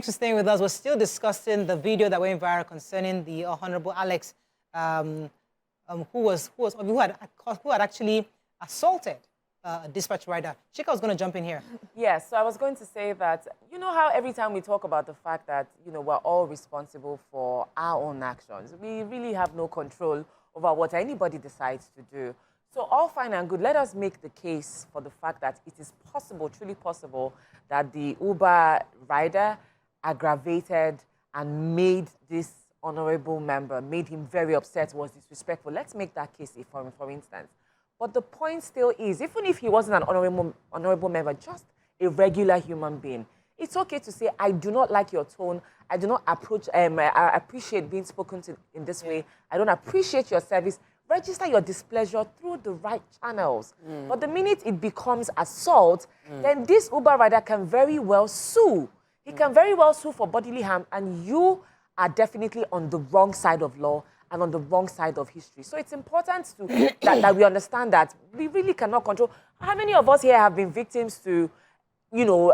Thanks for staying with us. We're still discussing the video that went viral concerning the Honorable Alex, who had actually assaulted a dispatch rider. Chika was going to jump in here. Yes, so I was going to say that, you know how every time we talk about the fact that, you know, we're all responsible for our own actions. We really have no control over what anybody decides to do. So all fine and good, let us make the case for the fact that it is possible, truly possible, that the Uber rider aggravated and made this honorable member, made him very upset, was disrespectful. Let's make that case for instance. But the point still is, even if he wasn't an honorable member, just a regular human being, it's okay to say, I do not like your tone. I do not I appreciate being spoken to in this way. I don't appreciate your service. Register your displeasure through the right channels. But the minute it becomes assault, then this Uber rider can very well sue. He can very well sue for bodily harm, and you are definitely on the wrong side of law and on the wrong side of history. So it's important to, that we understand that we really cannot control. How many of us here have been victims to, you know,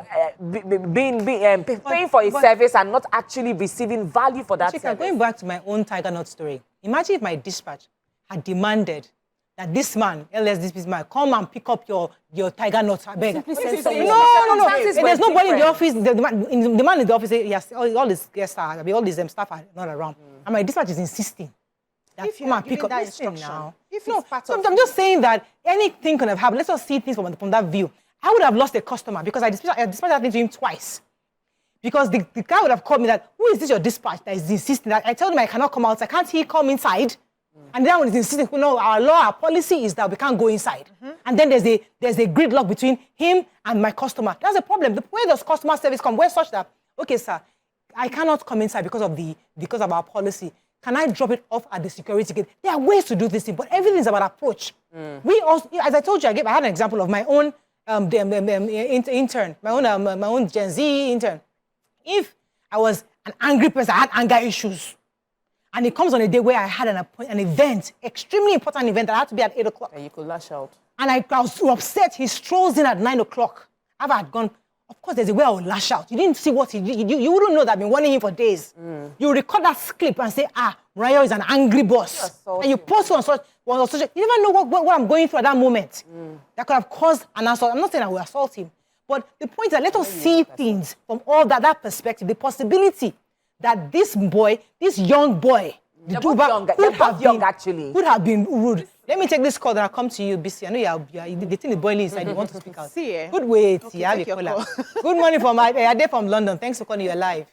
paying for a service and not actually receiving value for that service? Going back to my own Tiger Nut story, imagine if my dispatch had demanded that this man, this man, come and pick up your Tiger Nut. I beg. No. There's nobody in the office. The man in the office, yes, all his guests are, all these staff are not around. And my dispatch is insisting that come and pick up that instruction. Now. I'm just saying that anything could have happened. Let's just see things from that view. I would have lost a customer because I dispatched that thing to him twice. Because the guy would have called me that, who is this your dispatch that is insisting that I told him I cannot come outside. Can't he come inside? And then when he's insisting, no, our law, our policy is that we can't go inside. And then there's a gridlock between him and my customer. That's a problem. The way does customer service come? Where such that, okay, sir, I cannot come inside because of our policy. Can I drop it off at the security gate? There are ways to do this thing, but everything is about approach. We also, as I told you, I had an example of my own intern, my own Gen Z intern. If I was an angry person, I had anger issues. And it comes on a day where I had an event, extremely important event that I had to be at 8 o'clock. And you could lash out. And I was so upset. He strolls in at 9 o'clock. After I had gone, of course, there's a way I would lash out. You didn't see what he did. You wouldn't know that I've been warning him for days. You record that clip and say, Rayo is an angry boss. And you post it on social. You never know what I'm going through at that moment. That could have caused an assault. I'm not saying I will assault him. But the point is that let us see things from all that perspective, the possibility that this young boy, could have been rude. Let me take this call, then I'll come to you, BC. I know the thing is boiling inside. You want to speak out. Good wait. Okay, you have a caller. Good morning from Ade from London. Thanks for calling. You're live.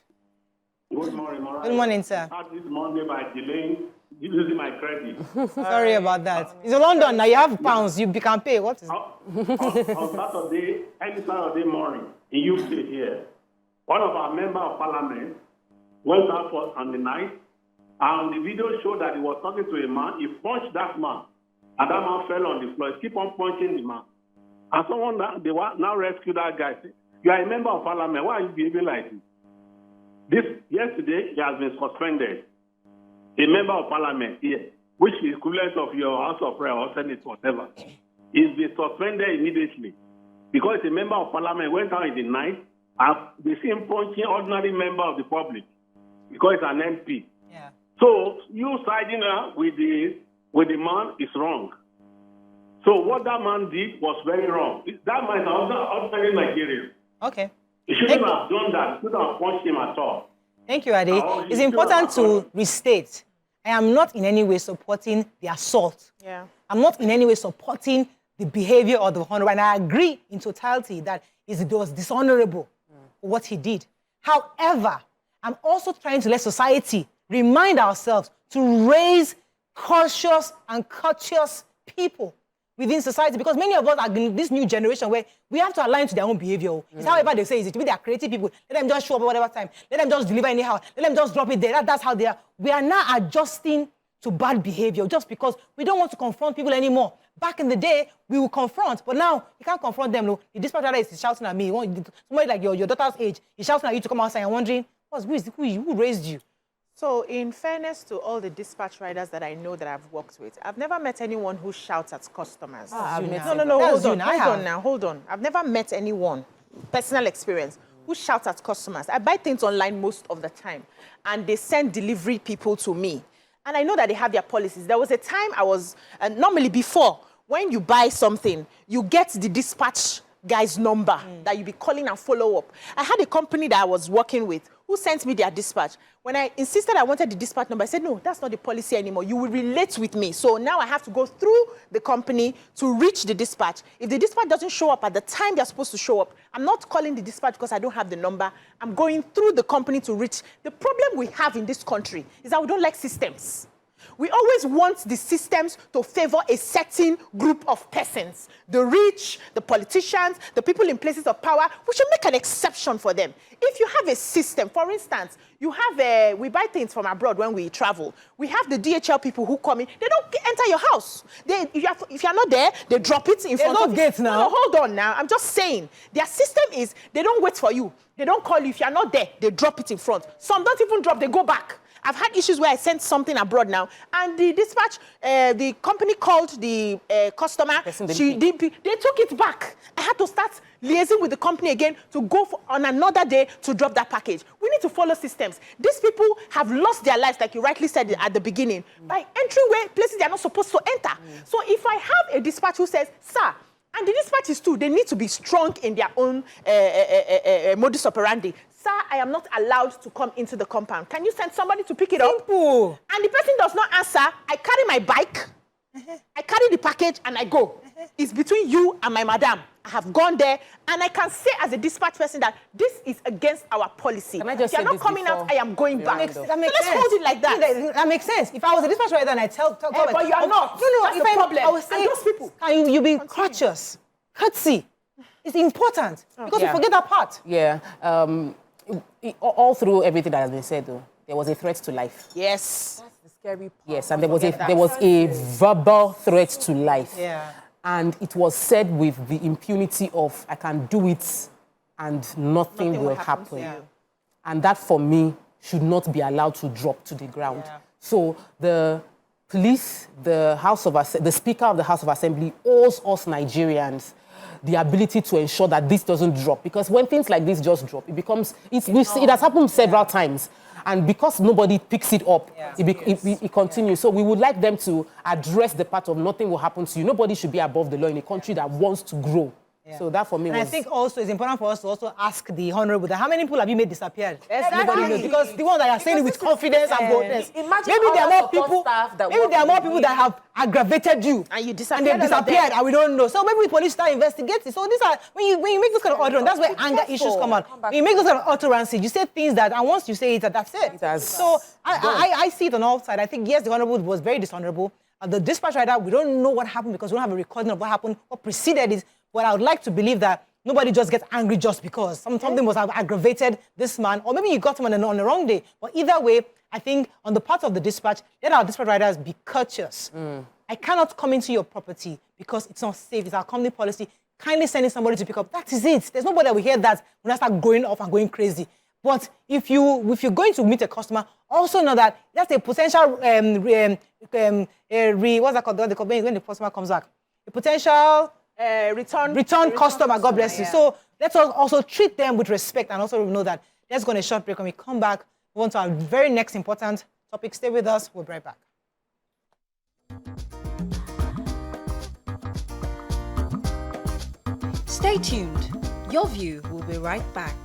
Good morning, Mariah. Good morning, sir. I had this Monday by delaying using my credit. Sorry about that. It's in London now. You have pounds. You can pay. What is it? On Saturday, any Saturday morning in UK here, one of our members of parliament went out on the night, and the video showed that he was talking to a man. He punched that man, and that man fell on the floor. He keep on punching the man. And someone they now rescue that guy. Say, you are a member of parliament. Why are you behaving like this? Yesterday, he has been suspended. A member of parliament here, which is equivalent of your House of Prayer or Senate, whatever, is been suspended immediately because a member of parliament went out in the night and they see him punching ordinary member of the public. Because it's an MP. Yeah. So you siding with the man is wrong. So what that man did was very wrong. That man is ordinary Nigerian. Okay. He shouldn't have done that. He shouldn't have punched him at all. Thank you, Ade. It's important to restate. I am not in any way supporting the assault. Yeah. I'm not in any way supporting the behavior or the honor. And I agree in totality that it was dishonorable for what he did. However, I'm also trying to let society remind ourselves to raise cautious and courteous people within society, because many of us are in this new generation where we have to align to their own behavior. It's however they say it. Maybe they are creative people. Let them just show up at whatever time. Let them just deliver anyhow. Let them just drop it there. That's how they are. We are now adjusting to bad behavior just because we don't want to confront people anymore. Back in the day, we would confront, but now you can't confront them. No. The dispatcher is shouting at me. Somebody like your daughter's age is shouting at you to come outside and wondering, who raised you? So in fairness to all the dispatch riders that I know that I've worked with, I've never met anyone who shouts at customers. No, hold on. I've never met anyone, personal experience, who shout at customers. I buy things online most of the time, and they send delivery people to me. And I know that they have their policies. There was a time I was, normally before, when you buy something, you get the dispatch guy's number that you be calling and follow up. I had a company that I was working with who sent me their dispatch. When I insisted I wanted the dispatch number, I said, no, that's not the policy anymore. You will relate with me. So now I have to go through the company to reach the dispatch. If the dispatch doesn't show up at the time they're supposed to show up, I'm not calling the dispatch because I don't have the number. I'm going through the company to reach. The problem we have in this country is that we don't like systems. We always want the systems to favor a certain group of persons. The rich, the politicians, the people in places of power. We should make an exception for them. If you have a system, for instance, you have we buy things from abroad when we travel. We have the DHL people who come in. They don't enter your house. If you're not there, they drop it in front of you. There's no gates now. No, hold on now. I'm just saying. Their system is they don't wait for you. They don't call you. If you're not there, they drop it in front. Some don't even drop. They go back. I've had issues where I sent something abroad now, and the dispatch, the company called the customer. They took it back. I had to start liaising with the company again to go on another day to drop that package. We need to follow systems. These people have lost their lives, like you rightly said at the beginning, by entering places they are not supposed to enter. So if I have a dispatch who says, sir, and the dispatches too, they need to be strong in their own modus operandi. Sir, I am not allowed to come into the compound. Can you send somebody to pick it up? Simple. And the person does not answer. I carry my bike, I carry the package, and I go. It's between you and my madam. I have gone there, and I can say as a dispatch person that this is against our policy. Can I just if you're say not coming out, I am going back. That makes let's sense. hold it like that. That makes sense. If I was a dispatch rider and I tell but you are not. No, That's if the problem. I was saying, those people. Can you be courteous? Courtesy. It's important because we forget that part. Yeah. All through everything that has been said, though, there was a threat to life. Yes. That's the scary part. Yes, and there was a verbal threat to life. Yeah. And it was said with the impunity of, I can do it and nothing will happen. Yeah. And that, for me, should not be allowed to drop to the ground. Yeah. So the police, the Speaker of the House of Assembly owes us Nigerians the ability to ensure that this doesn't drop. Because when things like this just drop, it becomes, it has happened several times. And because nobody picks it up, it continues. So we would like them to address the part of nothing will happen to you. Nobody should be above the law in a country that wants to grow. Yeah. So that for me I think also it's important for us to also ask the Honorable that how many people have you made disappeared? Nobody knows, because the ones that are saying it with confidence and boldness. Maybe there are more people that have aggravated you and you and they've disappeared and we don't know. So maybe the police start investigating. So these are when you make those kind of utterances, that's where anger issues come out. When you make those kind of utterances, you say things that, and once you say it, that's it. So I see it on all sides. I think yes, the Honorable was very dishonorable. The dispatch rider, we don't know what happened because we don't have a recording of what happened, what preceded it. But I would like to believe that nobody just gets angry just because something must have aggravated this man, or maybe you got him on the wrong day. But either way, I think on the part of the dispatch, let our dispatch riders be courteous. I cannot come into your property because it's not safe. It's our company policy. Kindly sending somebody to pick up. That is it. There's nobody that will hear that when I start going off and going crazy. But if you're going to meet a customer, also know that that's a potential what's that called? When the customer comes back, a potential return customer. God bless you. So let's also treat them with respect and also know that let's go on a short break. When we come back, we want to our very next important topic. Stay with us. We'll be right back. Stay tuned. Your View will be right back.